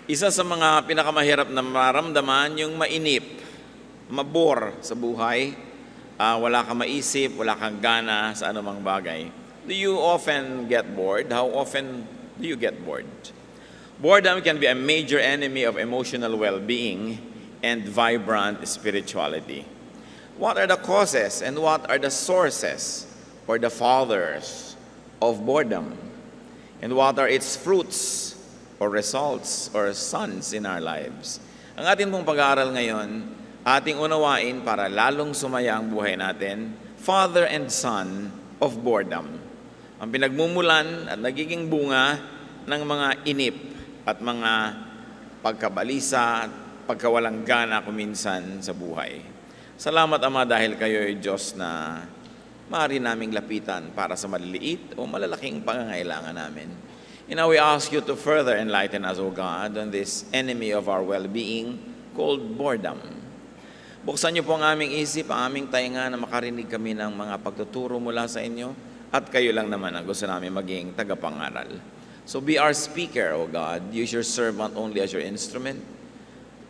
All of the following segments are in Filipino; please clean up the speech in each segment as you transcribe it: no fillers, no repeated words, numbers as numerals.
Isa sa mga pinakamahirap na maramdaman yung mainip, mabore sa buhay, wala kang maisip, wala kang gana sa anumang bagay. Do you often get bored? How often do you get bored? Boredom can be a major enemy of emotional well-being and vibrant spirituality. What are the causes and what are the sources or the fathers of boredom? And what are its fruits or results or sons in our lives? Ang ating pong pag-aaral ngayon, ating unawain para lalong sumaya ang buhay natin, Father and Son of Boredom. Ang pinagmumulan at nagiging bunga ng mga inip at mga pagkabalisa at pagkawalang gana kuminsan sa buhay. Salamat, Ama, dahil kayo ay Diyos na maaari naming lapitan para sa maliliit o malalaking pangangailangan namin. And now we ask you to further enlighten us, O God, on this enemy of our well-being called boredom. Buksan niyo po ang aming isip, ang aming tainga na makarinig kami ng mga pagtuturo mula sa inyo at kayo lang naman ang gusto namin maging tagapangaral. So be our speaker, O God. Use your servant only as your instrument.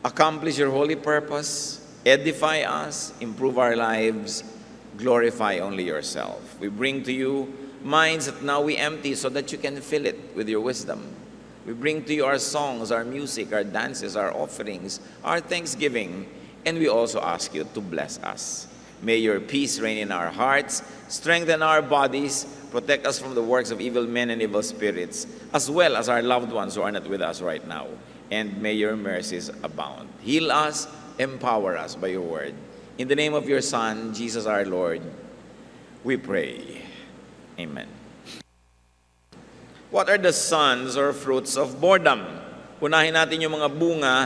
Accomplish your holy purpose. Edify us. Improve our lives. Glorify only yourself. We bring to you minds that now we empty so that you can fill it with your wisdom. We bring to you our songs, our music, our dances, our offerings, our thanksgiving, and we also ask you to bless us. May your peace reign in our hearts, strengthen our bodies, protect us from the works of evil men and evil spirits, as well as our loved ones who are not with us right now. And may your mercies abound. Heal us, empower us by your word. In the name of your Son, Jesus our Lord, we pray. Amen. What are the sons or fruits of boredom? Unahin natin yung mga bunga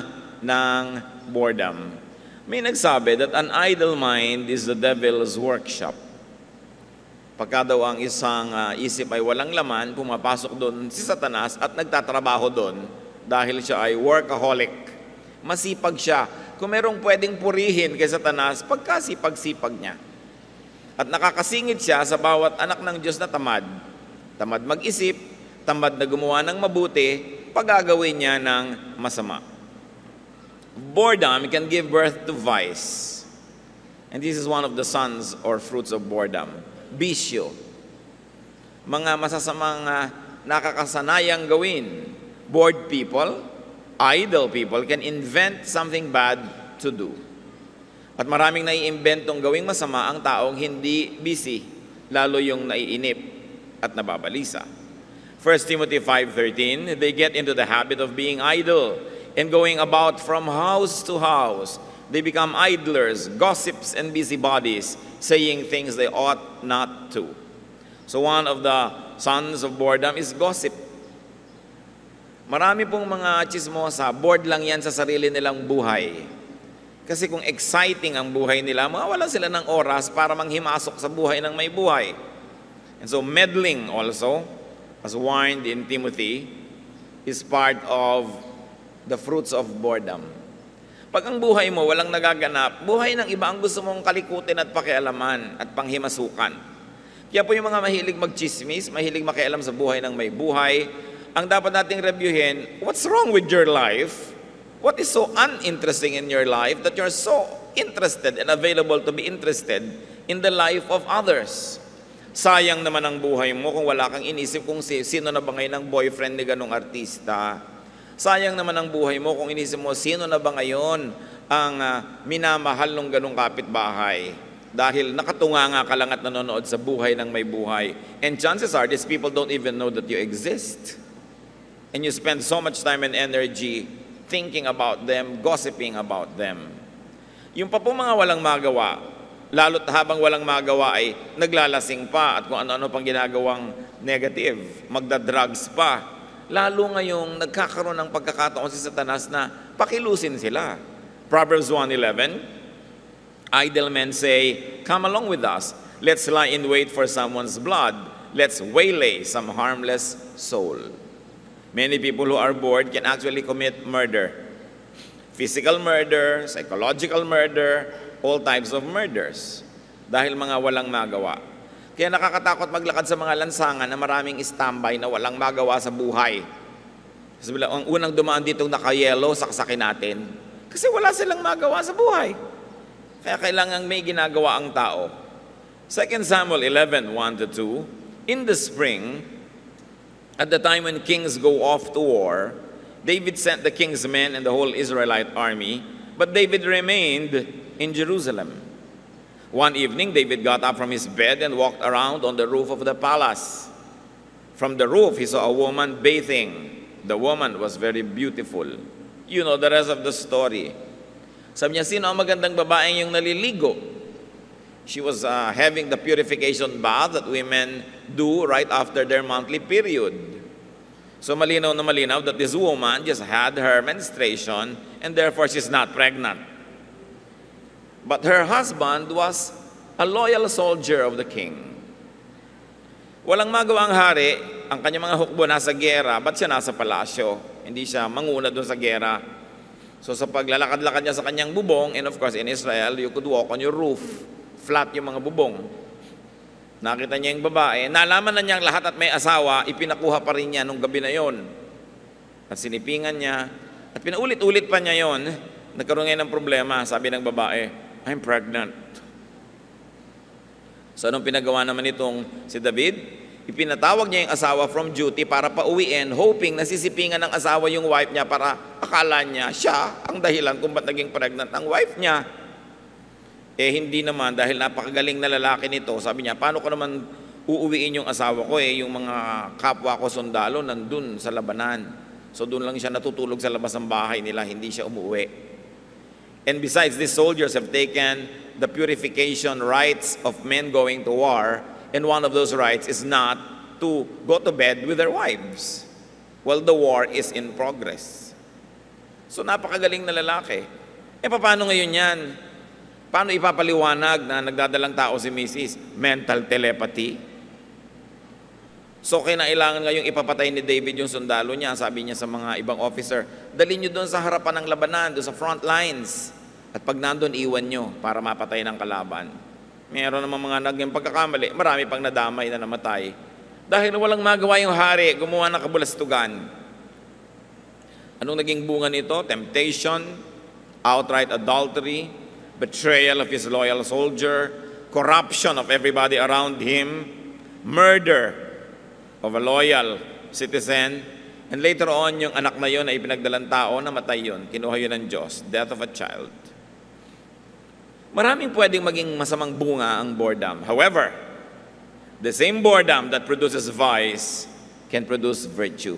ng boredom. May nagsabi that an idle mind is the devil's workshop. Pagka daw ang isang isip ay walang laman, pumapasok doon si Satanas at nagtatrabaho doon dahil siya ay workaholic. Masipag siya. Kung merong pwedeng purihin kay Satanas, pagkasipag-sipag niya. At nakakasingit siya sa bawat anak ng Diyos na tamad. Tamad mag-isip, tamad na gumawa ng mabuti, pagagawin niya ng masama. Boredom can give birth to vice. And this is one of the sons or fruits of boredom. Bisyo. Mga masasamang nakakasanayang gawin. Bored people, idle people can invent something bad to do. At maraming naiimbentong gawing masama ang taong hindi busy, lalo yung naiinip at nababalisa. 1 Timothy 5:13, they get into the habit of being idle and going about from house to house. They become idlers, gossips, and busybodies, saying things they ought not to. So one of the sons of boredom is gossip. Marami pong mga chismosa, bored lang yan sa sarili nilang buhay. Kasi kung exciting ang buhay nila, mawala sila ng oras para manghimasok sa buhay ng may buhay. And so meddling also, as warned in Timothy, is part of the fruits of boredom. Pag ang buhay mo walang nagaganap, buhay ng iba ang gusto mong kalikutin at pakialaman at panghimasukan. Kaya po yung mga mahilig magchismis, mahilig makialam sa buhay ng may buhay, ang dapat nating reviewin, what's wrong with your life? What is so uninteresting in your life that you're so interested and available to be interested in the life of others? Sayang naman ang buhay mo kung wala kang inisip kung sino na ba ngayon ang boyfriend ni ganong artista. Sayang naman ang buhay mo kung inisip mo sino na ba ngayon ang minamahal ng ganong kapitbahay. Dahil nakatunganga ka lang at nanonood sa buhay ng may buhay. And chances are, these people don't even know that you exist. And you spend so much time and energy thinking about them, gossiping about them. Yung pa po mga walang magawa, lalo't habang walang magawa ay naglalasing pa at kung ano-ano pang ginagawang negative, magdadrugs pa. Lalo ngayong nagkakaroon ng pagkakataon si Satanas na pakilusin sila. Proverbs 1:11, idle men say, come along with us, let's lie in wait for someone's blood, let's waylay some harmless soul. Many people who are bored can actually commit murder. Physical murder, psychological murder, all types of murders. Dahil mga walang magawa. Kaya nakakatakot maglakad sa mga lansangan na maraming standby na walang magawa sa buhay. Sabi lang, ang unang dumaan ditong naka-yellow, saksakin natin. Kasi wala silang magawa sa buhay. Kaya kailangan may ginagawa ang tao. 2 Samuel 11:1-2, in the spring, at the time when kings go off to war, David sent the king's men and the whole Israelite army, but David remained in Jerusalem. One evening, David got up from his bed and walked around on the roof of the palace. From the roof, he saw a woman bathing. The woman was very beautiful. You know the rest of the story. Sabi niya, sino ang magandang babaeng yung naliligo? She was having the purification bath that women do right after their monthly period. So malinaw na malinaw that this woman just had her menstruation and therefore she's not pregnant. But her husband was a loyal soldier of the king. Walang magawang hari, ang kanyang mga hukbo nasa gera, ba't siya nasa palasyo? Hindi siya manguna doon sa gera. So sa paglalakad-lakad niya sa kanyang bubong, and of course in Israel, you could walk on your roof, flat yung mga bubong. Nakita niya yung babae, nalaman na niyang lahat at may asawa, ipinakuha pa rin niya nung gabi na yon. At sinipingan niya, at pinaulit-ulit pa niya yon, nagkaroon ngayon ng problema, sabi ng babae, I'm pregnant. So anong pinagawa naman itong si David? Ipinatawag niya yung asawa from duty para pauwiin, hoping na sisipingan ng asawa yung wife niya para akala niya siya ang dahilan kung ba't naging pregnant ang wife niya. Eh hindi naman, dahil napakagaling na lalaki nito, sabi niya, paano ko naman uuwiin yung asawa ko yung mga kapwa ko sundalo nandun sa labanan. So doon lang siya natutulog sa labas ng bahay nila, hindi siya umuwi. And besides, these soldiers have taken the purification rites of men going to war, and one of those rites is not to go to bed with their wives while the war is in progress. So napakagaling na lalaki. Paano ngayon yan? Paano ipapaliwanag na nagdadalang tao si Mrs.? Mental telepathy. So kinailangan ngayong ipapatay ni David yung sundalo niya, sabi niya sa mga ibang officer, dalhin niyo doon sa harapan ng labanan, doon sa front lines. At pag nandun, iwan nyo para mapatay ng kalaban. Meron namang mga naging pagkakamali, marami pang nadamay na namatay. Dahil walang magawa yung hari, gumawa ng kabulastugan. Anong naging bunga nito? Temptation, outright adultery, betrayal of his loyal soldier, corruption of everybody around him, murder of a loyal citizen, and later on, yung anak na yun ay pinagdalang tao, namatay yun, kinuha yun ng Diyos, death of a child. Maraming pwedeng maging masamang bunga ang boredom. However, the same boredom that produces vice can produce virtue.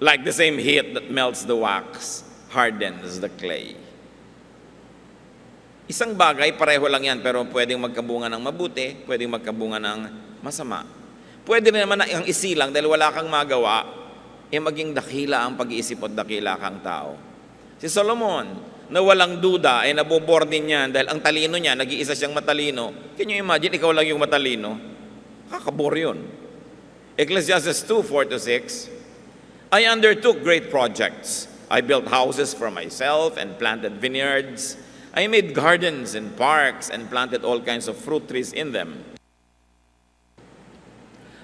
Like the same heat that melts the wax, hardens the clay. Isang bagay, pareho lang yan, pero pwedeng magkabunga ng mabuti, pwedeng magkabunga ng masama. Pwede rin naman ang isilang dahil wala kang magawa, maging dakila ang pag-iisip at dakila kang tao. Si Solomon, na walang duda, ay nabobore din yan dahil ang talino niya, nag-iisa siyang matalino. Can you imagine, ikaw lang yung matalino? Kakabore yun. Ecclesiastes 2:4-6, I undertook great projects. I built houses for myself and planted vineyards. I made gardens and parks and planted all kinds of fruit trees in them.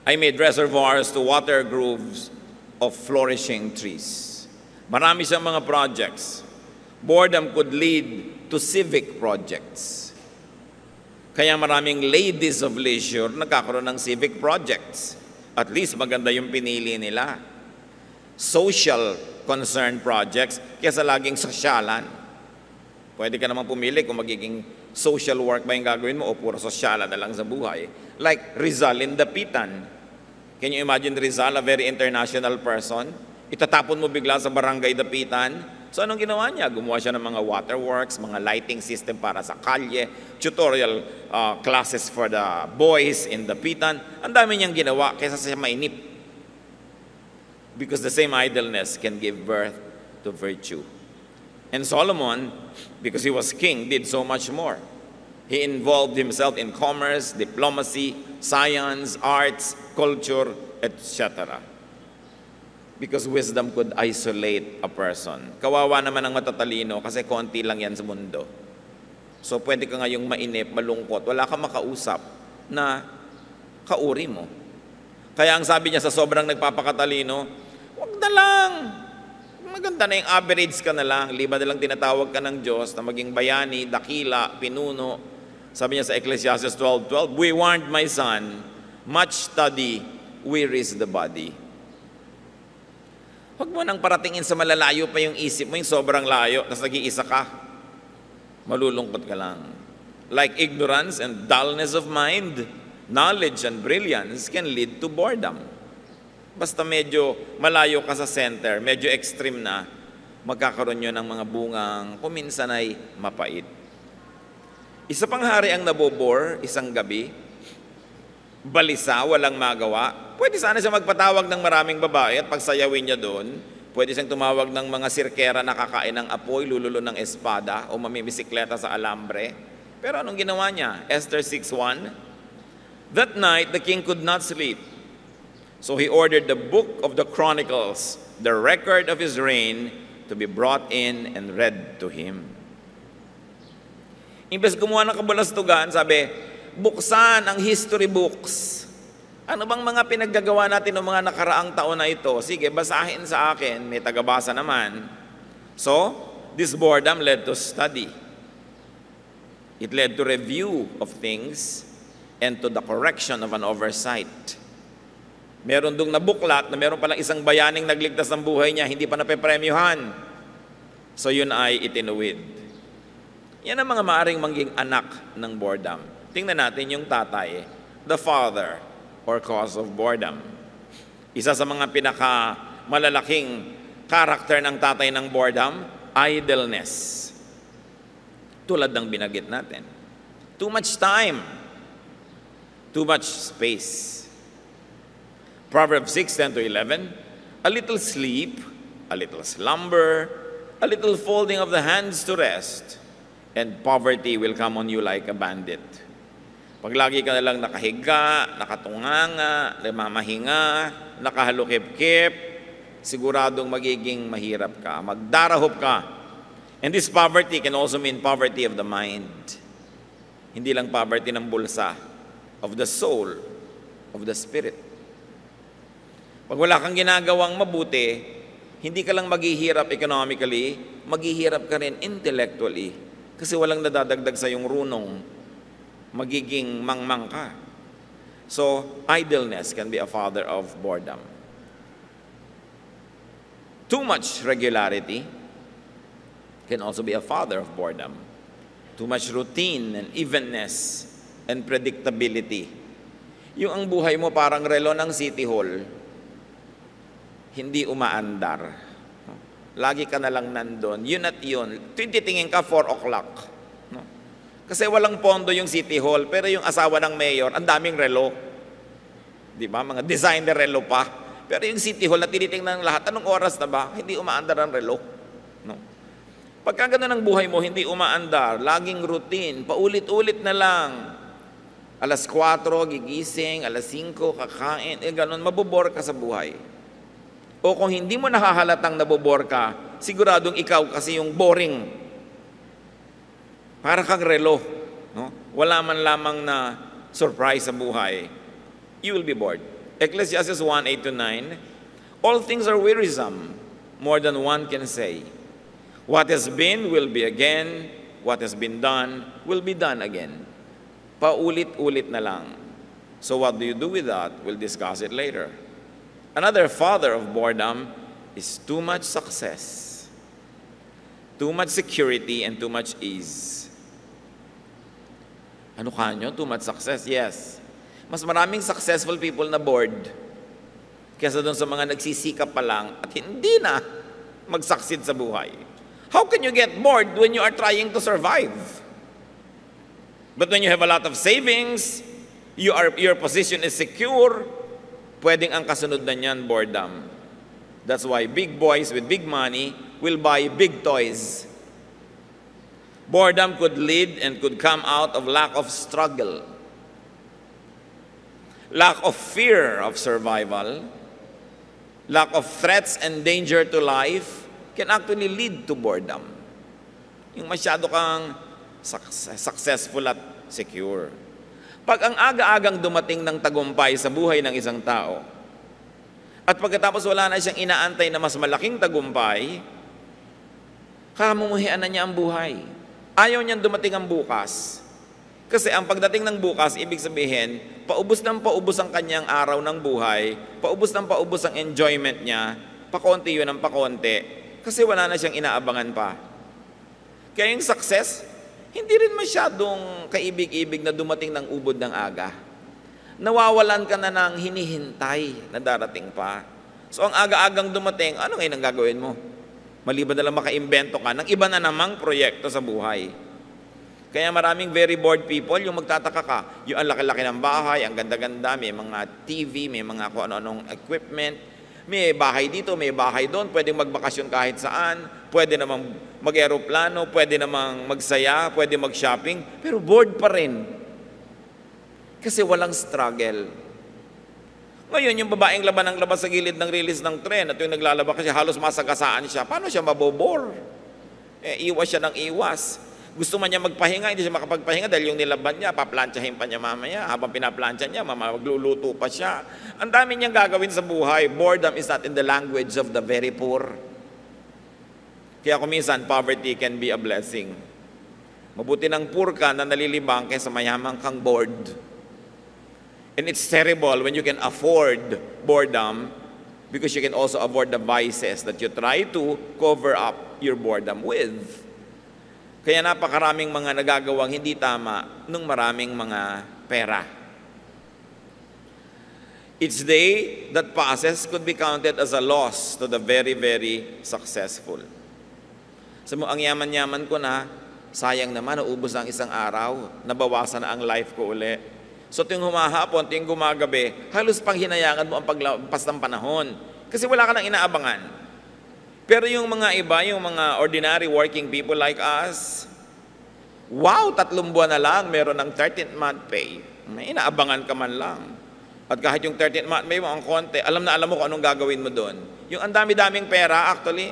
I made reservoirs to water groves of flourishing trees. Marami siyang mga projects. Boredom could lead to civic projects. Kaya maraming ladies of leisure nagkakaroon ng civic projects. At least maganda yung pinili nila. Social concern projects kaysa laging sosyalan. Pwede ka naman pumili kung magiging social work ba yung gagawin mo o puro sosyalan na lang sa buhay. Like Rizal in Dapitan. Can you imagine Rizal, a very international person? Itatapon mo bigla sa barangay Dapitan. So anong ginawa niya? Gumawa siya ng mga waterworks, mga lighting system para sa kalye, tutorial classes for the boys in Dapitan. Ang dami niyang ginawa kaysa siya mainip. Because the same idleness can give birth to virtue. And Solomon, because he was king, did so much more. He involved himself in commerce, diplomacy, science, arts, culture, etc. Because wisdom could isolate a person. Kawawa naman ang matatalino kasi konti lang yan sa mundo. So pwede ka ngayong mainip, malungkot, wala kang makausap na kauri mo. Kaya ang sabi niya sa sobrang nagpapakatalino, wag na lang. Maganda na yung average ka na lang. Liba na lang tinatawag ka ng Diyos na maging bayani, dakila, pinuno. Sabi niya sa Ecclesiastes 12:12, we warned my son, much study wearies the body. Huwag mo nang paratingin sa malalayo pa yung isip mo, yung sobrang layo, tapos nag-iisa ka. Malulungkot ka lang. Like ignorance and dullness of mind, knowledge and brilliance can lead to boredom. Basta medyo malayo ka sa center, medyo extreme na, magkakaroon yun ng mga bungang kuminsan ay mapait. Isa pang hari ang nabobore isang gabi, balisa, walang magawa. Pwede sana siya magpatawag ng maraming babae at pagsayawin niya doon. Pwede siyang tumawag ng mga sirkera na kakain ng apoy, lululo ng espada, o mamimisikleta sa alambre. Pero anong ginawa niya? Esther 6:1, that night the king could not sleep. So he ordered the book of the Chronicles, the record of his reign, to be brought in and read to him. Imbes gumawa ng kabulastugan, sabi, buksan ang history books. Ano bang mga pinaggagawa natin ng mga nakaraang taon na ito? Sige, basahin sa akin, may tagabasa naman. So, this boredom led to study. It led to review of things and to the correction of an oversight. Meron dong nabuklat na meron palang isang bayaning nagligtas ng buhay niya, hindi pa napepremyuhan. So yun ay itinuwid. Yan ang mga maaring mangging anak ng boredom. Tingnan natin yung tatay, the father, or cause of boredom. Isa sa mga pinaka-malalaking karakter ng tatay ng boredom, idleness. Tulad ng binagit natin. Too much time. Too much space. Proverbs 6:10-11, a little sleep, a little slumber, a little folding of the hands to rest, and poverty will come on you like a bandit. Pag lagi ka na lang nakahiga, nakatunganga, namamahinga, nakahalukip-kip, siguradong magiging mahirap ka, magdarahop ka. And this poverty can also mean poverty of the mind. Hindi lang poverty ng bulsa, of the soul, of the spirit. Pag wala kang ginagawang mabuti, hindi ka lang maghihirap economically, maghihirap ka rin intellectually. Kasi walang nadadagdag sa iyong runong, magiging mangmang ka. So, idleness can be a father of boredom. Too much regularity can also be a father of boredom. Too much routine and evenness and predictability. Yung ang buhay mo parang relo ng City Hall, hindi umaandar. Lagi ka na lang nandun. Yun at yun. Titingin ka 4 o'clock. Kasi walang pondo yung City Hall, pero yung asawa ng mayor, ang daming relo. Di ba? Mga designer relo pa. Pero yung City Hall na tinitingnan ng lahat, anong oras na ba? Hindi umaandar ang relo. No? Pagka ganun ang buhay mo, hindi umaandar, laging routine, paulit-ulit na lang. Alas 4, gigising, alas 5, kakain, ganun, mabobore ka sa buhay. O kung hindi mo nakahalatang nabobore ka, siguradong ikaw kasi yung boring. Para kang relo, no? Wala man lamang na surprise sa buhay. You will be bored. Ecclesiastes 1:8-9, all things are wearisome, more than one can say. What has been will be again, what has been done will be done again. Paulit-ulit na lang. So what do you do with that? We'll discuss it later. Another father of boredom is too much success, too much security, and too much ease. Ano kanyo? Too much success? Yes. Mas maraming successful people na bored kaysa doon sa mga nagsisikap pa lang at hindi na mag-succeed sa buhay. How can you get bored when you are trying to survive? But when you have a lot of savings, your position is secure, pwedeng ang kasunod na niyan, boredom. That's why big boys with big money will buy big toys. Boredom could lead and could come out of lack of struggle, lack of fear of survival, lack of threats and danger to life can actually lead to boredom. Yung masyado kang successful at secure. Pag ang aga-agang dumating ng tagumpay sa buhay ng isang tao, at pagkatapos wala na siyang inaantay na mas malaking tagumpay, kamumuhian na niya ang buhay. Ayaw niyang dumating ang bukas. Kasi ang pagdating ng bukas, ibig sabihin, paubos ng paubos ang kanyang araw ng buhay, paubos ng paubos ang enjoyment niya, pakonti yun ang pakonti, kasi wala na siyang inaabangan pa. Kaya yung success, hindi rin masyadong kaibig-ibig na dumating ng ubod ng aga. Nawawalan ka na ng hinihintay na darating pa. So ang aga-agang dumating, ano ngayon ang gagawin mo? Maliban na lang makaimbento ka ng iba na namang proyekto sa buhay. Kaya maraming very bored people, yung magtataka ka, yung ang laki-laki ng bahay, ang ganda-ganda, may mga TV, may mga kung ano-anong equipment, may bahay dito, may bahay doon, pwedeng magbakasyon kahit saan, pwede namang mag-aeroplano, pwede namang magsaya, pwede mag-shopping, pero bored pa rin. Kasi walang struggle. Ngayon, yung babaeng laban ng labas sa gilid ng release ng tren at yung naglalaba kasi halos masagasaan siya, paano siya mabobor? Iwas siya ng iwas. Gusto man niya magpahinga, hindi siya makapagpahinga dahil yung nilaban niya, paplantsahin pa niya mamaya. Habang pinaplantsa niya, magluluto pa siya. Ang dami niyang gagawin sa buhay. Boredom is not in the language of the very poor. Kaya kuminsan, poverty can be a blessing. Mabuti ng poor ka na nalilibang kaysa mayamang kang bored. And it's terrible when you can afford boredom because you can also avoid the vices that you try to cover up your boredom with. Kaya napakaraming mga nagagawang hindi tama nung maraming mga pera. Each day that passes could be counted as a loss to the very, very successful. Ang yaman-yaman ko na, sayang naman, naubos ang isang araw, nabawasan na ang life ko uli. So tuwing humahapon, tuwing gumagabi, halos pang hinayangan mo ang paglampas ng panahon. Kasi wala ka nang inaabangan. Pero yung mga iba, yung mga ordinary working people like us, wow, 3 buwan na lang, meron ng 13th month pay. May inaabangan ka man lang. At kahit yung 13th month pay mo, ang konti, alam na alam mo kung anong gagawin mo doon. Yung ang dami-daming pera, actually,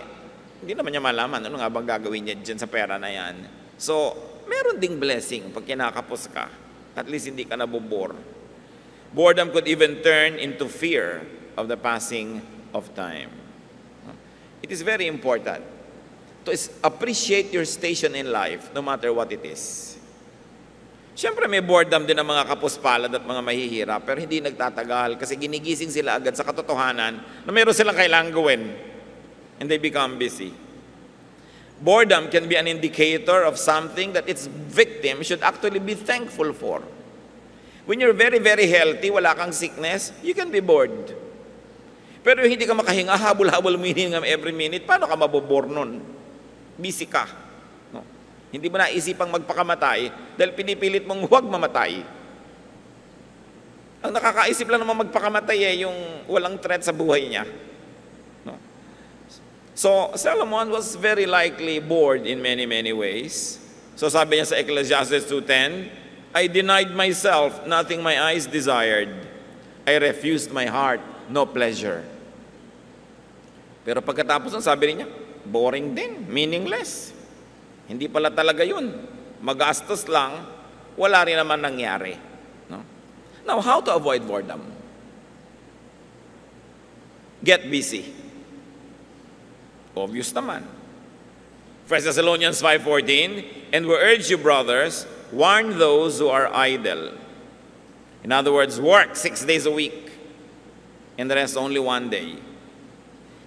hindi naman niya malaman ano nga bang gagawin niya dyan sa pera na yan. So, meron ding blessing pag kinakapos ka. At least hindi ka nabobore. Boredom could even turn into fear of the passing of time. It is very important to appreciate your station in life no matter what it is. Siyempre may boredom din ang mga kapuspalad at mga mahihirap pero hindi nagtatagal kasi ginigising sila agad sa katotohanan na meron silang kailangang gawin and they become busy. Boredom can be an indicator of something that its victim should actually be thankful for. When you're very, very healthy, wala kang sickness, you can be bored. Pero hindi ka makahinga, habol-habol mo hininga every minute, paano ka mabobore nun? Busy ka. No? Hindi mo naisipang magpakamatay dahil pinipilit mong huwag mamatay. Ang nakakaisip lang naman magpakamatay yung walang threat sa buhay niya. So, Solomon was very likely bored in many, many ways. So, sabi niya sa Ecclesiastes 2:10, I denied myself nothing my eyes desired. I refused my heart no pleasure. Pero pagkatapos ng sabi niya, boring din, meaningless. Hindi pala talaga yun. Magastos lang, wala rin naman nangyari. No? Now, how to avoid boredom? Get busy. Obvious naman. 1 Thessalonians 5:14, and we urge you, brothers, warn those who are idle. In other words, work 6 days a week, and the rest only 1 day.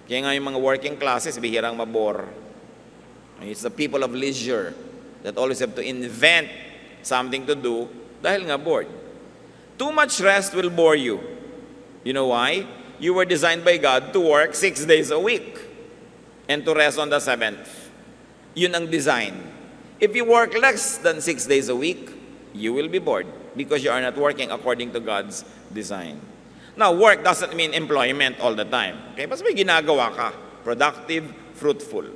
Kaya nga yung mga working classes, bihirang mabore. It's the people of leisure that always have to invent something to do dahil nga bored. Too much rest will bore you. You know why? You were designed by God to work 6 days a week and to rest on the 7th. Yun ang design. If you work less than 6 days a week, you will be bored because you are not working according to God's design. Now, work doesn't mean employment all the time. Okay? Mas may ginagawa ka. Productive, fruitful.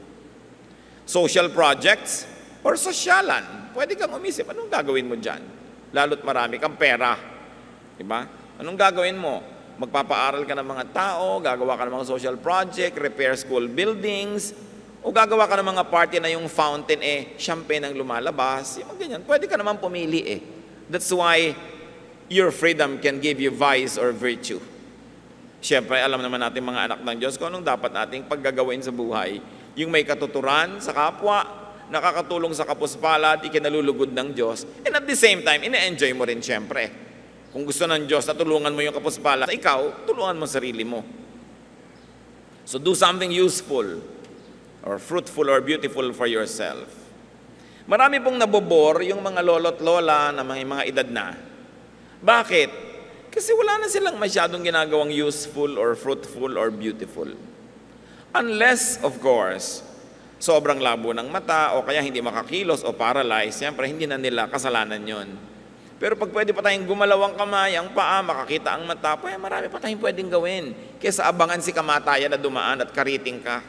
Social projects or sosyalan. Pwede kang umisip, anong gagawin mo dyan? Lalo't marami kang pera. Diba? Anong gagawin mo? Magpapaaral ka ng mga tao, gagawa ka ng mga social project, repair school buildings, o gagawa ka ng mga party na yung fountain champagne ang lumalabas, yung ganyan. Pwede ka naman pumili That's why your freedom can give you vice or virtue. Siyempre, alam naman natin mga anak ng Diyos kung anong dapat nating paggagawin sa buhay. Yung may katuturan sa kapwa, nakakatulong sa kapuspalad, ikinalulugod ng Diyos. And at the same time, ina-enjoy mo rin siyempre. Kung gusto ng Diyos na tulungan mo yung kapuspalad, ikaw, tulungan mo sarili mo. So do something useful or fruitful or beautiful for yourself. Marami pong nabobor yung mga lolo't lola na mga edad na. Bakit? Kasi wala na silang masyadong ginagawang useful or fruitful or beautiful. Unless, of course, sobrang labo ng mata o kaya hindi makakilos o paralyzed, siyempre hindi na nila kasalanan yon. Pero pag pwede pa tayong gumalaw ang kamay, ang paa, makakita ang mata, marami pa tayong pwedeng gawin. Kesa abangan si kamatayan na dumaan at kariting ka.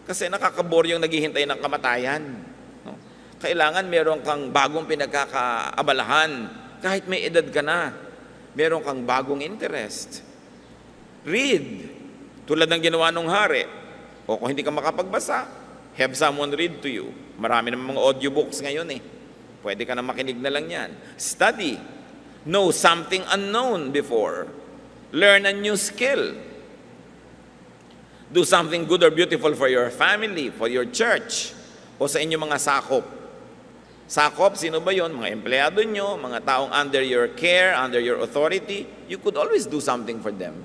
Kasi nakakabor yung naghihintay ng kamatayan. No? Kailangan meron kang bagong pinagkakaabalahan kahit may edad ka na. Meron kang bagong interest. Read. Tulad ng ginawa ng hari. O kung hindi ka makapagbasa, have someone read to you. Marami naman mga audiobooks ngayon eh. Pwede ka na makinig na lang yan. Study. Know something unknown before. Learn a new skill. Do something good or beautiful for your family, for your church, o sa inyong mga sakop. Sakop, sino ba yun? Mga empleyado nyo, mga taong under your care, under your authority. You could always do something for them.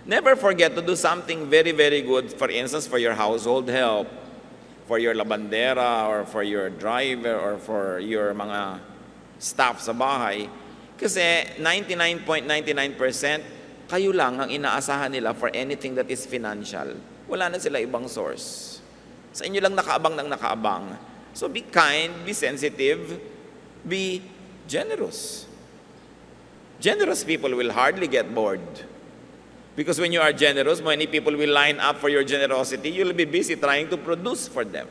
Never forget to do something very, very good, for instance, for your household help, for your labandera, or for your driver, or for your mga staff sa bahay. Kasi 99.99% kayo lang ang inaasahan nila for anything that is financial. Wala na sila ibang source. Sa inyo lang nakaabang ng nakaabang. So be kind, be sensitive, be generous. Generous people will hardly get bored. Because when you are generous, many people will line up for your generosity. You'll be busy trying to produce for them.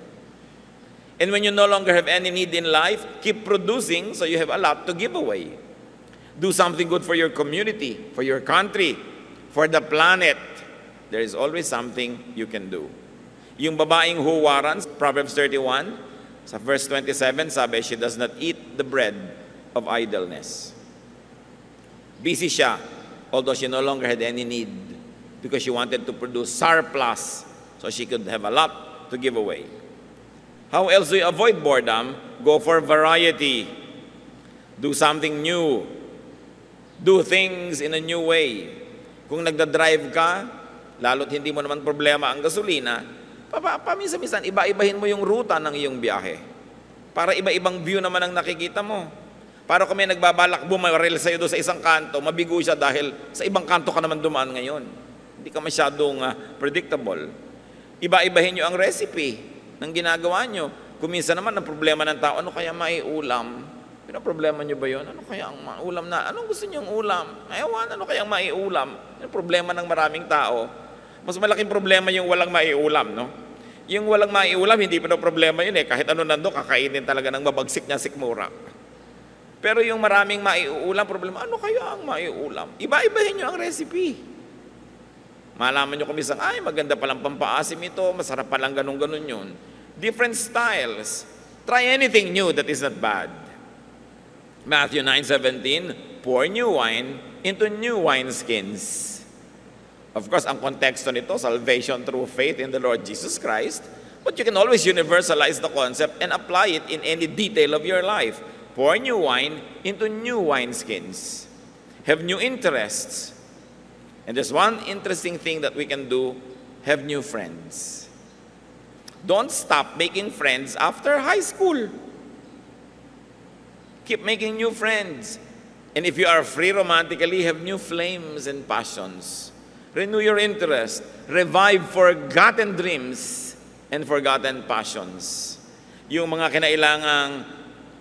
And when you no longer have any need in life, keep producing so you have a lot to give away. Do something good for your community, for your country, for the planet. There is always something you can do. Yung babaeng huwaran, Proverbs 31, sa verse 27, sabi, she does not eat the bread of idleness. Busy siya, although she no longer had any need because she wanted to produce surplus so she could have a lot to give away. How else do you avoid boredom? Go for variety. Do something new. Do things in a new way. Kung nagdadrive ka, lalo't hindi mo naman problema ang gasolina, paminsan-minsan, iba-ibahin mo yung ruta ng iyong biyahe. Para iba-ibang view naman ang nakikita mo. Para kung may nagbabalak bumaril sa'yo doon sa isang kanto, mabigo siya dahil sa ibang kanto ka naman dumaan ngayon. Hindi ka masyadong predictable. Iba-ibahin nyo ang recipe ng ginagawa nyo. Kung minsan naman ang problema ng tao, ano kaya maiulam? Pinaproblema nyo ba yun? Ano kaya ang maulam na? Anong gusto nyo ang ulam? Ayawan, ano kaya ang maiulam? Yung problema ng maraming tao. Mas malaking problema yung walang maiulam, no? Yung walang maiulam, hindi pa na problema yun eh. Kahit ano nando, kakainin talaga ng mabagsik niya sikmura. Pero yung maraming maiulam, problema, ano kaya ang maiulam? Iba-ibahin nyo ang recipe. Malaman nyo kung minsan, ay, maganda palang pampaasim ito, masarap palang ganun-ganun yun. Different styles. Try anything new that is not bad. Matthew 9:17, pour new wine into new wineskins. Of course, ang konteksto nito, salvation through faith in the Lord Jesus Christ. But you can always universalize the concept and apply it in any detail of your life. Pour new wine into new wineskins. Have new interests. And there's one interesting thing that we can do, have new friends. Don't stop making friends after high school. Keep making new friends. And if you are free romantically, have new flames and passions. Renew your interest. Revive forgotten dreams and forgotten passions. Yung mga kinailangang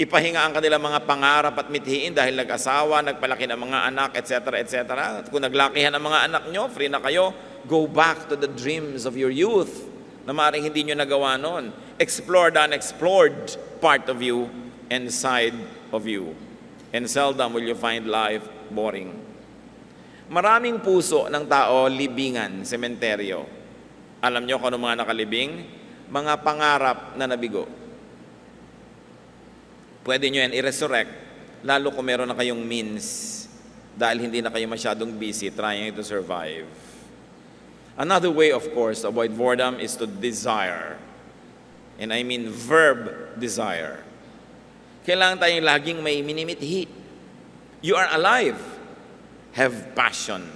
ipahinga ang kanilang mga pangarap at mithiin dahil nag-asawa, nagpalaki ng mga anak, etc., etc. Kung naglakihan ang mga anak nyo, free na kayo, go back to the dreams of your youth na maaaring hindi nyo nagawa noon. Explore the unexplored part of you and side of you. And seldom will you find life boring. Maraming puso ng tao, libingan, sementeryo. Alam nyo kung ano mga nakalibing? Mga pangarap na nabigo. Pwede nyo yan i-resurrect lalo kung meron na kayong means dahil hindi na kayo masyadong busy trying to survive. Another way, of course, to avoid boredom is to desire. And I mean verb desire. Kailangan tayong laging may minimithi. You are alive. Have passion.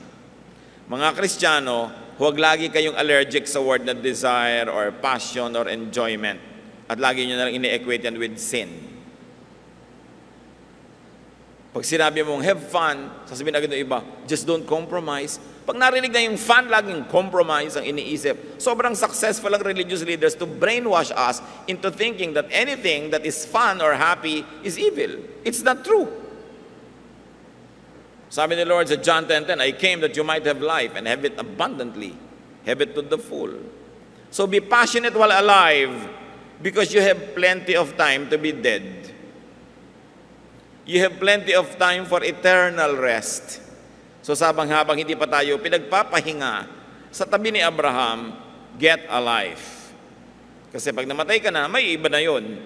Mga Kristiyano, huwag lagi kayong allergic sa word na desire or passion or enjoyment. At lagi nyo na lang ini-equate yan with sin. Pag sinabi mong have fun, sasabihin agad ng iba, just don't compromise. Pag narinig na yung fun, laging compromise ang iniisip. Sobrang successful ang religious leaders to brainwash us into thinking that anything that is fun or happy is evil. It's not true. Sabi ni Lord sa John 10:10, I came that you might have life and have it abundantly, have it to the full. So be passionate while alive because you have plenty of time to be dead. You have plenty of time for eternal rest. So habang hindi pa tayo pinagpapahinga sa tabi ni Abraham, get a life. Kasi pag namatay ka na, may iba na yon.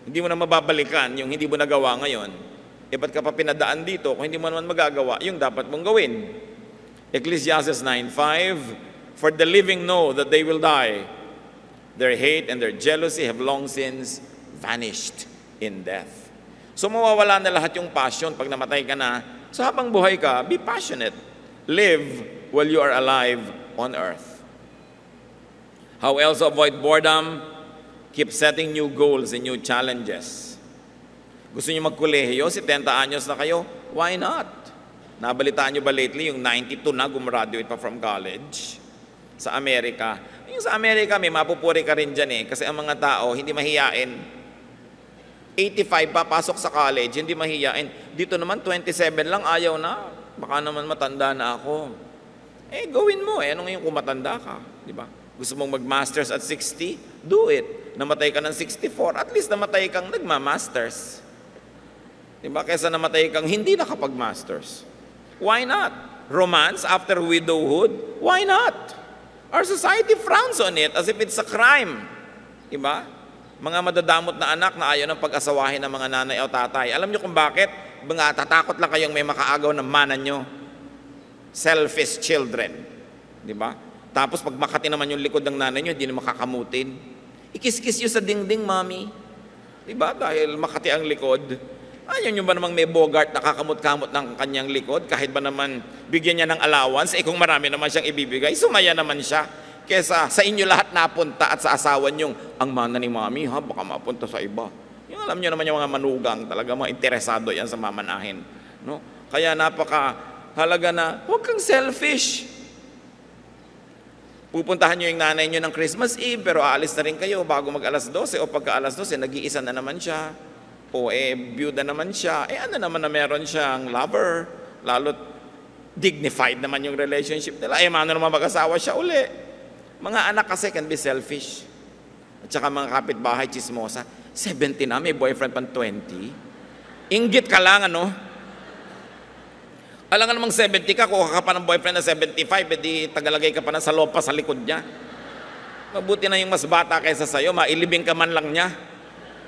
Hindi mo na mababalikan yung hindi mo nagawa ngayon. Ba't ka pa pinadaan dito kung hindi mo naman magagawa yung dapat mong gawin? Ecclesiastes 9:5, for the living know that they will die. Their hate and their jealousy have long since vanished in death. So mawawala na lahat yung passion pag namatay ka na. So habang buhay ka, be passionate. Live while you are alive on earth. How else avoid boredom? Keep setting new goals and new challenges. Gusto niyo magkolehiyo, 70 anyos na kayo? Why not? Nabalitaan niyo ba lately yung 92 na gumraduate pa from college sa Amerika? Yung sa Amerika, may mapupuri ka rin dyan kasi ang mga tao hindi mahiyain. 85 papasok sa college, hindi mahiyain. Dito naman, 27 lang, ayaw na. Baka naman matanda na ako. Gawin mo. Ano ngayon kung matanda ka? Di ba? Gusto mong mag-masters at 60? Do it. Namatay ka ng 64, at least namatay kang nagma-masters. Di ba? Kaysa namatay kang hindi nakapag-masters. Why not? Romance after widowhood? Why not? Our society frowns on it as if it's a crime. Di ba? Mga madadamot na anak na ayaw ng pag-asawahin ng mga nanay o tatay. Alam niyo kung bakit? Mga tatakot lang kayong may makaagaw ng mana nyo. Selfish children. Di ba? Tapos pag makati naman yung likod ng nanay nyo, hindi na makakamutin. Ikis-kis nyo sa dingding, mami. Di ba? Dahil makati ang likod. Ayaw nyo ba namang may Bogart na kakamot-kamot ng kanyang likod? Kahit ba naman bigyan niya ng allowance, kung marami naman siyang ibibigay, sumaya naman siya. Kesa sa inyo lahat napunta at sa asawa niyong, ang mana ni mami, baka mapunta sa iba. Yung alam niyo naman yung mga manugang, talaga mga interesado yan sa mamanahin. No? Kaya napakahalaga na, huwag kang selfish. Pupuntahan niyo yung nanay niyo ng Christmas Eve, pero aalis na rin kayo bago mag-alas 12, o pagka alas 12, nag-iisa na naman siya. O byuda naman siya. Ano naman na meron siyang lover, lalo't dignified naman yung relationship nila. Mano naman mag-asawa siya uli. Mga anak kasi can be selfish. At saka mga kapitbahay, chismosa. 70 na, may boyfriend pang 20. Inggit ka lang, ano? Alam nga namang 70 ka, kuha ka pa ng boyfriend na 75, edi tagalagay ka pa na sa lopa sa likod niya. Mabuti na yung mas bata kaysa sa'yo, mailibing ka man lang niya.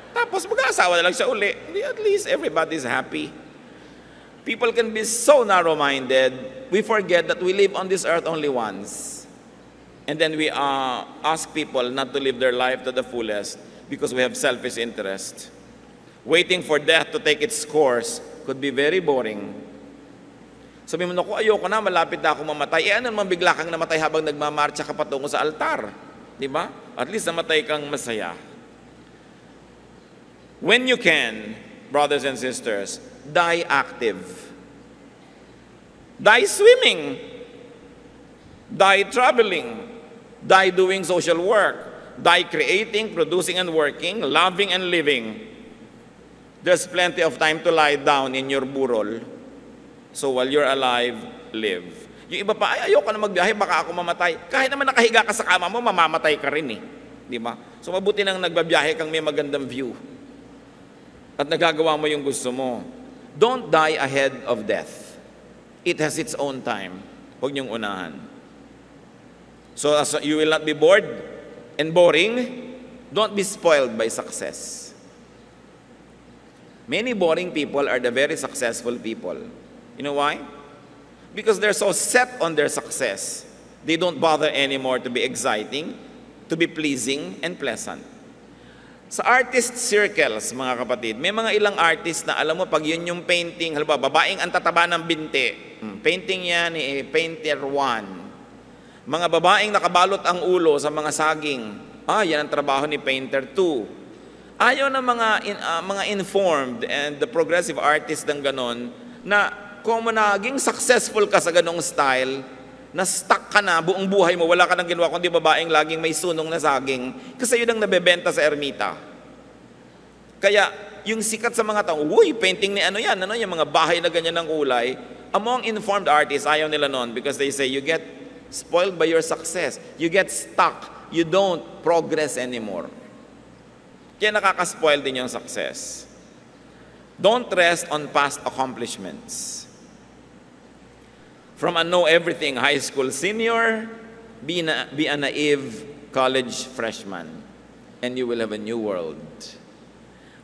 Tapos mag-aasawa na lang siya uli. At least everybody's happy. People can be so narrow-minded, we forget that we live on this earth only once. And then we ask people not to live their life to the fullest because we have selfish interest. Waiting for death to take its course could be very boring. Sabi mo, naku, ayoko na, malapit na ako mamatay. Ano naman bigla kang namatay habang nagmamarcha ka patungo sa altar? Di ba? At least namatay kang masaya. When you can, brothers and sisters, die active. Die swimming. Die traveling. Die doing social work. Die creating, producing, and working, loving and living. There's plenty of time to lie down in your burol. So while you're alive, live. Yung iba pa, ayoko na magbiyahe, baka ako mamatay. Kahit naman nakahiga ka sa kama mo, mamamatay ka rin Di ba? So mabuti nang nagbabiyahe kang may magandang view. At nagagawa mo yung gusto mo. Don't die ahead of death. It has its own time. Huwag niyong unahan. So as you will not be bored and boring, don't be spoiled by success. Many boring people are the very successful people. You know why? Because they're so set on their success. They don't bother anymore to be exciting, to be pleasing, and pleasant. Sa artist circles, mga kapatid, may mga ilang artist na alam mo, pag yun yung painting, halimbawa, babaeng ang tataba ng binti, painting yan ni Painter 1. Mga babaeng nakabalot ang ulo sa mga saging, yan ang trabaho ni Painter 2. Ayaw na mga informed and the progressive artist ng ganon, na kung naging successful ka sa ganong style, na stuck ka na buong buhay mo, wala ka nang ginawa kundi babaeng laging may sunong na saging, kasi yun ang nabebenta sa ermita. Kaya yung sikat sa mga tao, uy, painting ni ano yan, yung mga bahay na ganyan ng kulay, among informed artists, ayaw nila nun because they say you get spoiled by your success. You get stuck. You don't progress anymore. Kaya nakaka-spoil din yung success. Don't rest on past accomplishments. From a know-everything high school senior, be a naive college freshman, and you will have a new world.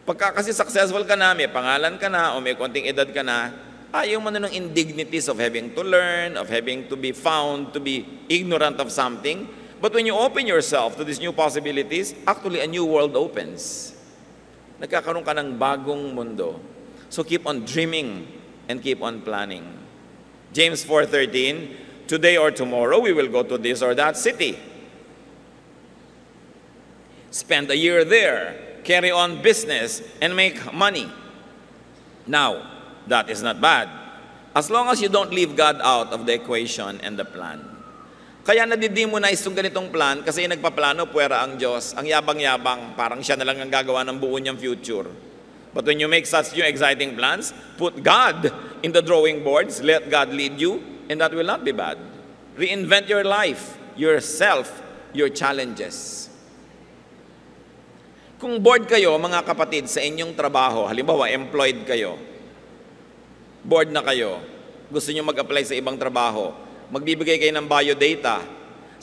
Pagka kasi successful ka na, may pangalan ka na, o may konting edad ka na, ayaw mo na ng indignities of having to learn, of having to be found to be ignorant of something. But when you open yourself to these new possibilities, actually a new world opens. Nagkakaroon ka ng bagong mundo. So keep on dreaming and keep on planning. James 4:13, today or tomorrow we will go to this or that city. Spend a year there, carry on business, and make money. Now, that is not bad, as long as you don't leave God out of the equation and the plan. Kaya nadidemonize itong ganitong plan kasi nagpaplano, puwera ang Diyos, ang yabang-yabang, parang siya na lang ang gagawa ng buo niyang future. But when you make such new exciting plans, put God in the drawing boards, let God lead you, and that will not be bad. Reinvent your life, yourself, your challenges. Kung bored kayo, mga kapatid, sa inyong trabaho, halimbawa, employed kayo, bored na kayo, gusto niyo mag-apply sa ibang trabaho, magbibigay kayo ng biodata.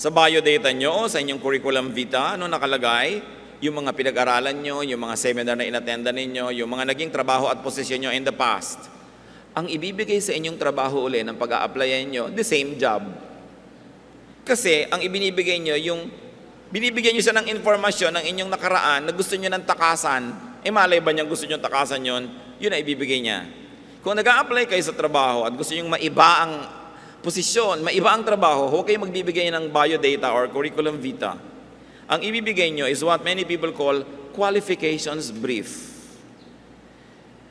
Sa biodata nyo, sa inyong curriculum vita, ano nakalagay? Yung mga pinag-aralan nyo, yung mga seminar na inattendan ninyo, yung mga naging trabaho at posisyon nyo in the past. Ang ibibigay sa inyong trabaho uli ng pag-a-applyan nyo, the same job. Kasi ang ibinibigay nyo, binibigyan nyo siya ng informasyon ng inyong nakaraan na gusto nyo ng takasan, malay ba niyang gusto nyo takasan yun, yun ang ibibigay niya. Kung nag-a-apply kayo sa trabaho at gusto nyo maiba ang posisyon, maiba ang trabaho, huwag kayo magbibigay ng biodata or curriculum vita. Ang ibibigay nyo is what many people call qualifications brief.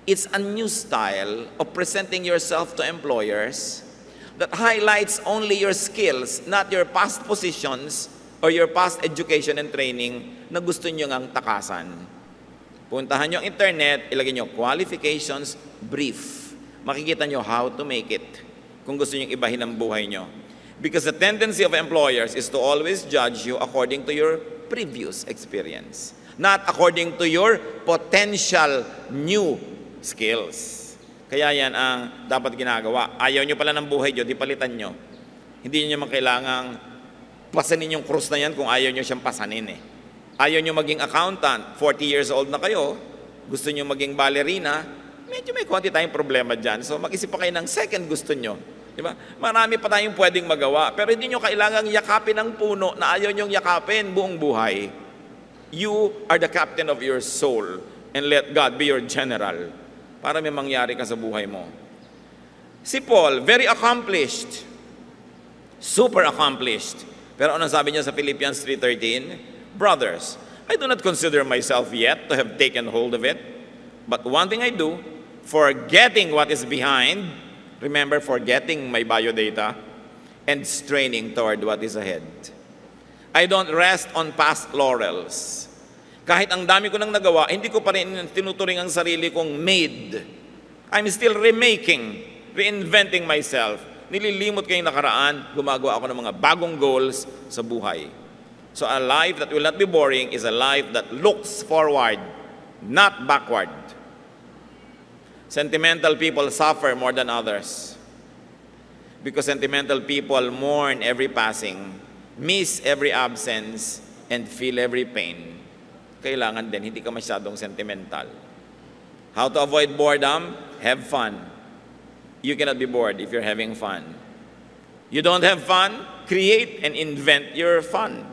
It's a new style of presenting yourself to employers that highlights only your skills, not your past positions or your past education and training na gusto nyo ngang takasan. Puntahan nyo ang internet, ilagay nyo qualifications brief. Makikita nyo how to make it kung gusto nyo ibahin ang buhay nyo. Because the tendency of employers is to always judge you according to your previous experience, not according to your potential new skills. Kaya yan ang dapat ginagawa. Ayaw nyo pala ng buhay nyo, di palitan nyo. Hindi nyo naman kailangang pasanin yung krus na yan kung ayaw nyo siyang pasanin. Ayaw nyo maging accountant, 40 years old na kayo, gusto nyo maging ballerina, medyo may konti tayong problema dyan. So mag-isip pa kayo ng second gusto nyo. Diba? Marami pa tayong pwedeng magawa, pero hindi nyo kailangang yakapin ang puno na ayaw nyong yakapin buong buhay. You are the captain of your soul and let God be your general para may mangyari ka sa buhay mo. Si Paul, very accomplished, super accomplished. Pero ano sabi niya sa Philippians 3:13? Brothers, I do not consider myself yet to have taken hold of it, but one thing I do, forgetting what is behind, remember, forgetting my biodata, and straining toward what is ahead. I don't rest on past laurels. Kahit ang dami ko nang nagawa, hindi ko pa rin tinuturing ang sarili kong made. I'm still remaking, reinventing myself. Nililimot ko yung nakaraan, gumagawa ako ng mga bagong goals sa buhay. So a life that will not be boring is a life that looks forward, not backward. Sentimental people suffer more than others because sentimental people mourn every passing, miss every absence, and feel every pain. Kailangan din, hindi ka masyadong sentimental. How to avoid boredom? Have fun. You cannot be bored if you're having fun. You don't have fun? Create and invent your fun.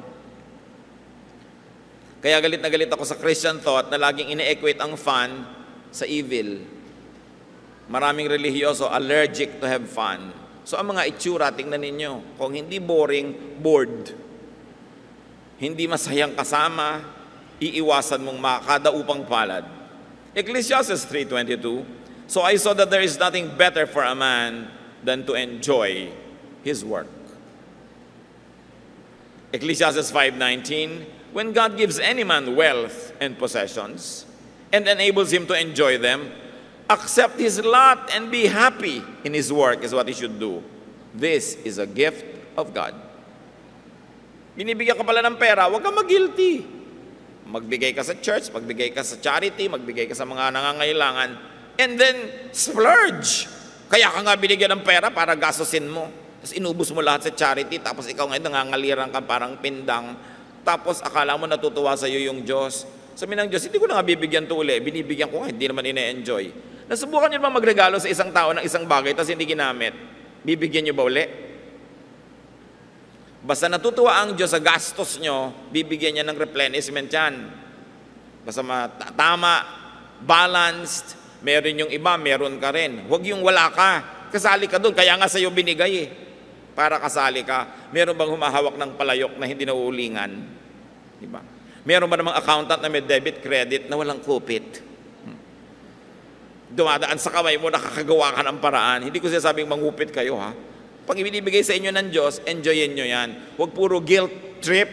Kaya galit na galit ako sa Christian thought na laging ine-equate ang fun sa evil. Maraming relihiyoso allergic to have fun. So ang mga itsura, tingnan ninyo. Kung hindi boring, bored. Hindi masayang kasama, iiwasan mong makadaupang palad. Ecclesiastes 3:22, so I saw that there is nothing better for a man than to enjoy his work. Ecclesiastes 5:19, when God gives any man wealth and possessions and enables him to enjoy them, accept his lot and be happy in his work is what he should do. This is a gift of God. Binibigyan ka pala ng pera, huwag kang mag-guilty. Magbigay ka sa church, magbigay ka sa charity, magbigay ka sa mga nangangailangan, and then splurge. Kaya ka nga binigyan ng pera para gastusin mo. Tapos inubos mo lahat sa charity, tapos ikaw ngayon nangangaliran ka parang pindang. Tapos akala mo natutuwa sa iyo yung Diyos. Sabi ng Diyos, hindi ko na nga bibigyan to uli. Binibigyan ko nga, hindi naman ine-enjoy. Nasubukan niyo ba magregalo sa isang tao ng isang bagay tapos hindi ginamit? Bibigyan niyo ba uli? Basta natutuwa ang Diyos sa gastos nyo, bibigyan niya ng replenishment yan. Basta tama, balanced, meron yung iba, meron ka rin. Huwag yung wala ka. Kasali ka doon, kaya nga sa'yo binigay eh. Para kasali ka. Meron bang humahawak ng palayok na hindi nauulingan? Diba? Meron ba namang accountant na may debit credit na walang kupit? Dumadaan sa kamay mo, nakakagawa ka ng paraan. Hindi ko sinasabing mangupit kayo ha. Pag ibinibigay sa inyo ng Diyos, enjoyin nyo yan. Huwag puro guilt trip.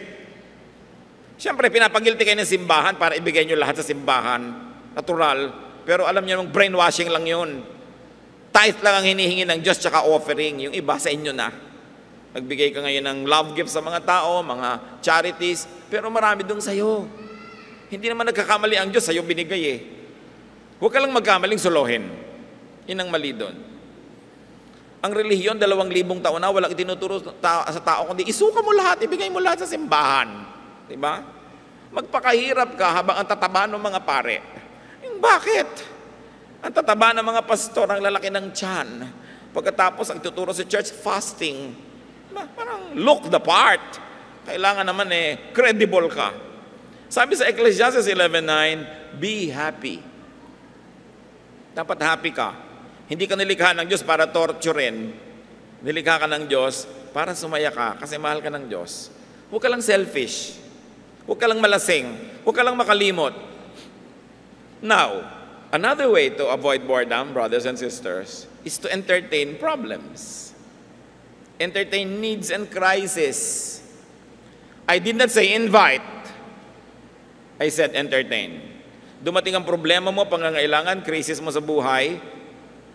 Siyempre, pinapagilty kayo ng simbahan para ibigay nyo lahat sa simbahan. Natural. Pero alam nyo, brainwashing lang yun. Tithe lang ang hinihingi ng Diyos tsaka offering. Yung iba sa inyo na. Nagbigay ka ngayon ng love gifts sa mga tao, mga charities, pero marami doon sa'yo. Hindi naman nagkakamali ang Diyos, sa'yo binigay eh. Huwag ka lang magkamaling solohin. Yun ang mali doon. Ang relihiyon, 2,000 taon na, walang itinuturo sa tao, kundi isuka mo lahat, ibigay mo lahat sa simbahan. Diba? Magpakahirap ka habang ang tataba ng mga pare. Yung bakit? Ang tataba ng mga pastor, ang lalaki ng tiyan. Pagkatapos, ang tuturo sa church, fasting. Parang look the part. Kailangan naman credible ka. Sabi sa Ecclesiastes 11:9, be happy. Dapat happy ka. Hindi ka nilikha ng Diyos para torturin. Nilikha ka ng Diyos para sumaya ka kasi mahal ka ng Diyos. Huwag ka lang selfish. Huwag ka lang malasing. Huwag ka lang makalimot. Now, another way to avoid boredom, brothers and sisters, is to entertain problems. Entertain needs and crises. I did not say invite. I said entertain. Dumating ang problema mo, pangangailangan, krisis mo sa buhay,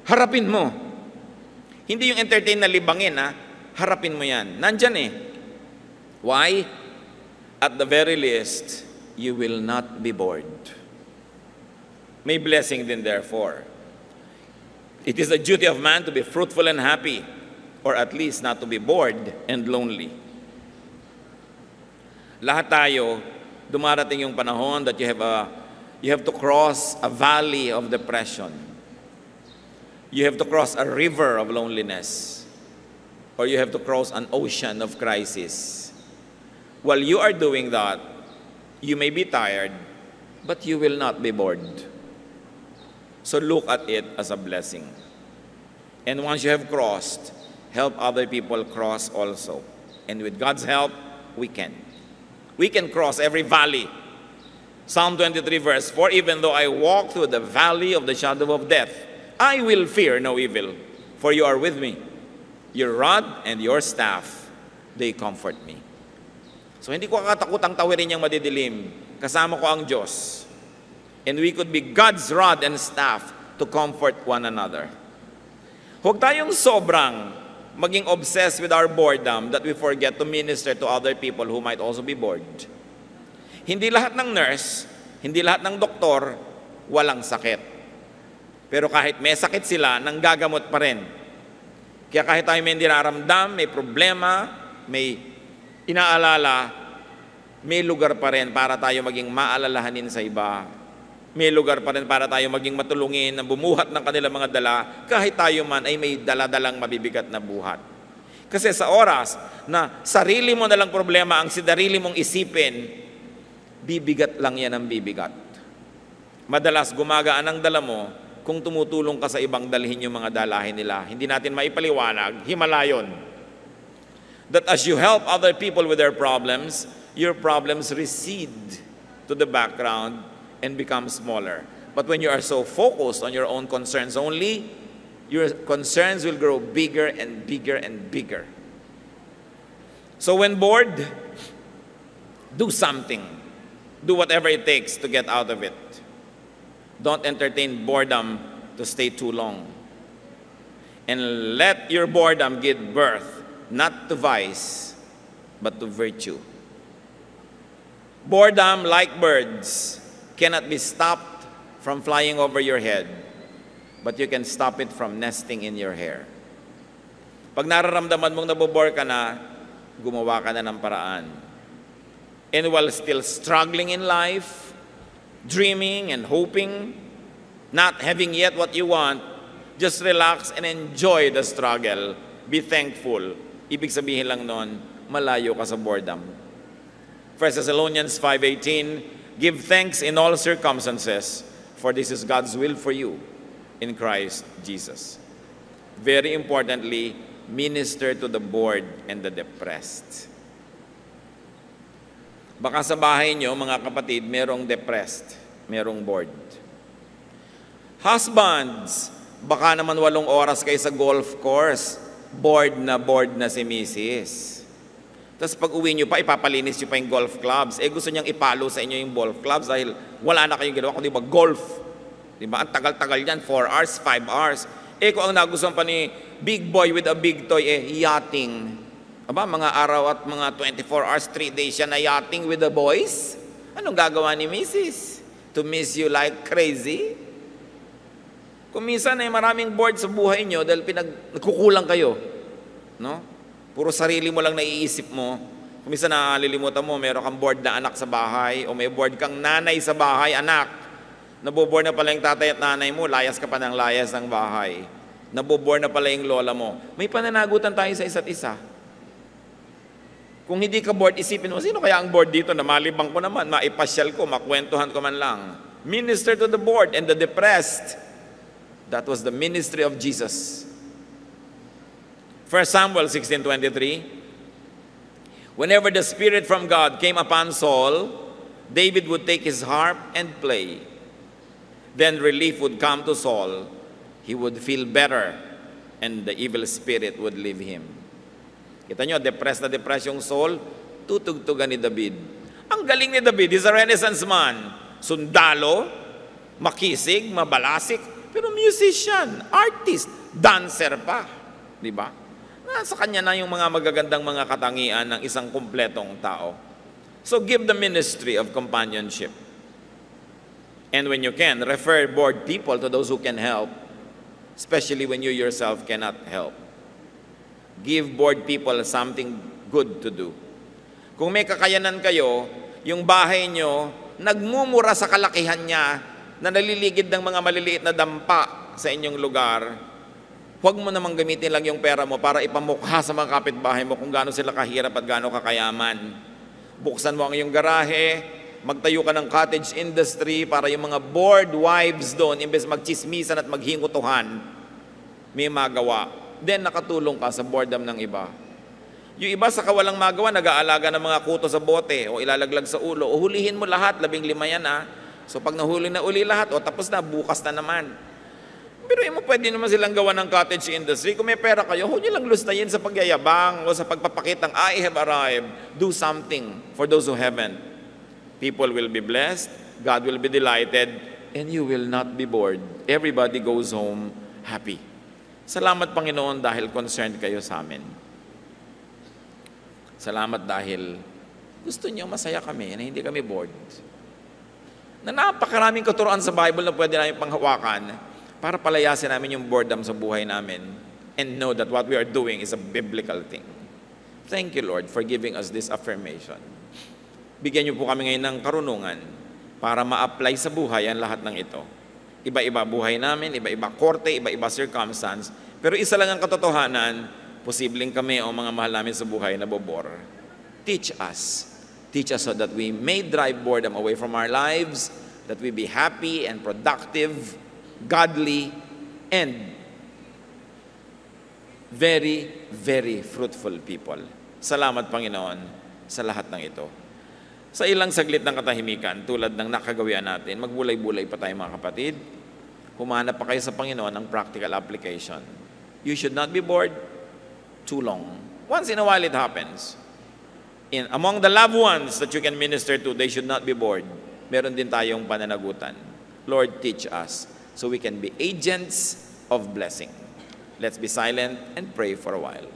harapin mo. Hindi yung entertain na libangin, ha? Harapin mo yan. Nandyan eh. Why? At the very least, you will not be bored. May blessing din therefore. It is the duty of man to be fruitful and happy, or at least not to be bored and lonely. Lahat tayo, dumarating yung panahon that you have to cross a valley of depression. You have to cross a river of loneliness. Or you have to cross an ocean of crisis. While you are doing that, you may be tired, but you will not be bored. So look at it as a blessing. And once you have crossed, help other people cross also. And with God's help, we can. We can cross every valley. Psalm 23 verse 4, even though I walk through the valley of the shadow of death, I will fear no evil, for you are with me. Your rod and your staff, they comfort me. So hindi ko kakatakutang tawirin yung madidilim. Kasama ko ang Diyos. And we could be God's rod and staff to comfort one another. Huwag tayong sobrang maging obsessed with our boredom that we forget to minister to other people who might also be bored. Hindi lahat ng nurse, hindi lahat ng doktor, walang sakit. Pero kahit may sakit sila, nanggagamot pa rin. Kaya kahit tayo may niraramdam, may problema, may inaalala, may lugar pa rin para tayo maging maalalahanin sa iba. May lugar pa rin para tayo maging matulungin na bumuhat ng kanilang mga dala kahit tayo man ay may daladalang mabibigat na buhat. Kasi sa oras na sarili mo na lang problema ang sinarili mong isipin, bibigat lang yan ang bibigat. Madalas gumagaan ang dala mo kung tumutulong ka sa ibang dalhin yung mga dalahin nila. Hindi natin maipaliwanag, himala yun. That as you help other people with their problems, your problems recede to the background and become smaller. But when you are so focused on your own concerns only, your concerns will grow bigger and bigger and bigger. So when bored, do something. Do whatever it takes to get out of it. Don't entertain boredom to stay too long. And let your boredom give birth, not to vice, but to virtue. Boredom, like birds, cannot be stopped from flying over your head, but you can stop it from nesting in your hair. Pag nararamdaman mong nabobore ka na, gumawa ka na ng paraan. And while still struggling in life, dreaming and hoping, not having yet what you want, just relax and enjoy the struggle. Be thankful. Ibig sabihin lang nun, malayo ka sa boredom. 1 Thessalonians 5:18, give thanks in all circumstances, for this is God's will for you in Christ Jesus. Very importantly, minister to the bored and the depressed. Baka sa bahay nyo, mga kapatid, merong depressed, merong bored. Husbands, baka naman 8 oras kayo sa golf course, bored na si Mrs. Tapos pag uwi nyo pa, ipapalinis nyo pa yung golf clubs. Gusto niyang ipalo sa inyo yung golf clubs dahil wala na kayong ginawa, kundi ba golf. Diba? Ang tagal-tagal yan, 4 hours, 5 hours. Kung ang nagustuhan pa ni big boy with a big toy, yachting. Aba, mga araw at mga 24 hours, 3 days siya na yachting with the boys. Anong gagawa ni Mrs.? To miss you like crazy? Kung minsan ay maraming bored sa buhay nyo dahil nagkukulang kayo. No? Puro sarili mo lang naiisip mo. Kung minsan nalilimutan mo, meron kang bored na anak sa bahay o may bored kang nanay sa bahay, anak. Naboboard na pala yung tatay at nanay mo, layas ka pa ng layas ng bahay. Naboboard na pala yung lola mo. May pananagutan tayo sa isa't isa. Kung hindi ka bored, isipin mo, sino kaya ang bored dito na malibang ko naman, maipasyal ko, makwentuhan ko man lang. Minister to the bored and the depressed. That was the ministry of Jesus. 1 Samuel 16:23, whenever the Spirit from God came upon Saul, David would take his harp and play. Then relief would come to Saul. He would feel better, and the evil spirit would leave him. Kita nyo, depressed na depressed yung Saul, tutugtugan ni David. Ang galing ni David, he's a Renaissance man. Sundalo, makisig, mabalasik, pero musician, artist, dancer pa. Di ba? Sa kanya na yung mga magagandang mga katangian ng isang kumpletong tao. So give the ministry of companionship. And when you can, refer bored people to those who can help, especially when you yourself cannot help. Give bored people something good to do. Kung may kakayanan kayo, yung bahay nyo, nagmumura sa kalakihan niya, na naliligid ng mga maliliit na dampa sa inyong lugar, huwag mo namang gamitin lang yung pera mo para ipamukha sa mga kapitbahay mo kung gaano sila kahirap at gaano kakayaman. Buksan mo ang iyong garahe, magtayo ka ng cottage industry para yung mga bored wives doon, imbes magchismisan at maghingutuhan, may magawa. Then nakatulong ka sa boredom ng iba. Yung iba sa kawalang magawa, nag-aalaga ng mga kuto sa bote o ilalaglag sa ulo. O hulihin mo lahat, 15 yan So pag nahuli na uli lahat, tapos na, bukas na naman. Pero mo pwede naman silang gawa ng cottage industry. Kung may pera kayo, huwag nyo lang lustayin sa pagyayabang o sa pagpapakitang, I have arrived. Do something for those who haven't. People will be blessed, God will be delighted, and you will not be bored. Everybody goes home happy. Salamat, Panginoon, dahil concerned kayo sa amin. Salamat dahil gusto niyo masaya kami na hindi kami bored. Na napakaraming katuruan sa Bible na pwede namin panghawakan para palayasin namin yung boredom sa buhay namin and know that what we are doing is a biblical thing. Thank you, Lord, for giving us this affirmation. Bigyan niyo po kami ngayon ng karunungan para ma-apply sa buhay ang lahat ng ito. Iba-iba buhay namin, iba-iba korte, iba-iba circumstance. Pero isa lang ang katotohanan, posibleng kami o mga mahal namin sa buhay na bobor. Teach us. Teach us so that we may drive boredom away from our lives, that we be happy and productive, godly, and very, very fruitful people. Salamat, Panginoon, sa lahat ng ito. Sa ilang saglit ng katahimikan, tulad ng nakagawian natin, magbulay-bulay pa tayo mga kapatid. Humanap pa kayo sa Panginoon ng practical application. You should not be bored too long. Once in a while it happens. Among the loved ones that you can minister to, they should not be bored. Meron din tayong pananagutan. Lord, teach us so we can be agents of blessing. Let's be silent and pray for a while.